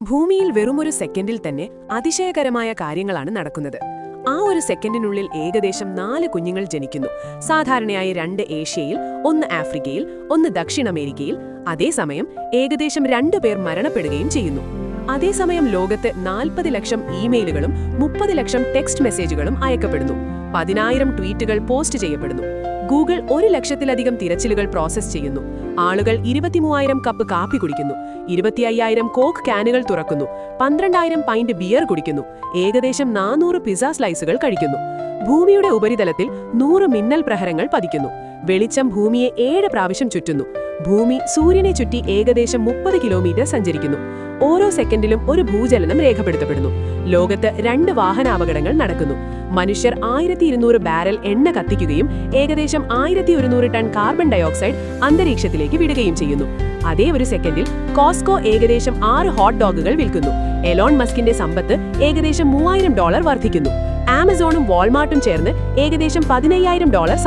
ഭൂമിയിൽ വെറുമൊരു സെക്കൻഡിൽ തന്നെ അതിശയകരമായ കാര്യങ്ങളാണ് നടക്കുന്നത്. ആ ഒരു സെക്കൻഡിനുള്ളിൽ ഏകദേശം 4 കുഞ്ഞുങ്ങൾ ജനിക്കുന്നു. സാധാരണയായി 2 ഏഷ്യയിൽ, 1 ആഫ്രിക്കയിൽ, 1 ദക്ഷിണാമേരിക്കയിൽ. അതേസമയം ഏകദേശം 2 പേർ മരണപ്പെടുകയും ചെയ്യുന്നു. അതേസമയം ലോകത്ത് 40 ലക്ഷം ഇമെയിലുകളും 30 ലക്ഷം ടെക്സ്റ്റ് മെസ്സേജുകളും അയക്കപ്പെടുന്നു. 10,000 ട്വീറ്റുകൾ പോസ്റ്റ് ചെയ്യപ്പെടുന്നു. ഗൂഗിൾ 1 ലക്ഷത്തിലധികം തിരച്ചിലുകൾ പ്രോസസ് ചെയ്യുന്നു. ആളുകൾ 23,000 കപ്പ് കാപ്പി കുടിക്കുന്നു. 25,000 കോക്ക് ക്യാനുകൾ തുറക്കുന്നു. 12,000 പൈന്റ് ബിയർ കുടിക്കുന്നു. ഏകദേശം 400 പിസ്സ സ്ലൈസുകൾ കഴിക്കുന്നു. ഭൂമിയുടെ ഉപരിതലത്തിൽ 100 മിന്നൽ പ്രഹരങ്ങൾ പതിക്കുന്നു. വെളിച്ചം ഭൂമിയെ 7 പ്രാവശ്യം ചുറ്റുന്നു. ഭൂമി സൂര്യനെ ചുറ്റി ഏകദേശം 30 കിലോമീറ്റർ സഞ്ചരിക്കുന്നു. ഓരോ സെക്കൻഡിലും ഒരു ഭൂചലനം രേഖപ്പെടുത്തപ്പെടുന്നു. ലോകത്ത് 2 വാഹനാപകടങ്ങൾ നടക്കുന്നു. മനുഷ്യർ 1200 ബാരൽ എണ്ണ കത്തിക്കുകയും ഏകദേശം 1100 ടൺ കാർബൺ ഡയോക്സൈഡ് അന്തരീക്ഷത്തിലേക്ക് വിടുകയും ചെയ്യുന്നു. അതേ ഒരു സെക്കൻഡിൽ കോസ്കോ ഏകദേശം 6 ഹോട്ട് ഡോഗുകൾ വിൽക്കുന്നു. എലോൺ മസ്കിന്റെ സമ്പത്ത് ഏകദേശം $3,000 വർദ്ധിക്കുന്നു. ആമസോണും വാൾമാർട്ടും ചേർന്ന് ഏകദേശം $15,000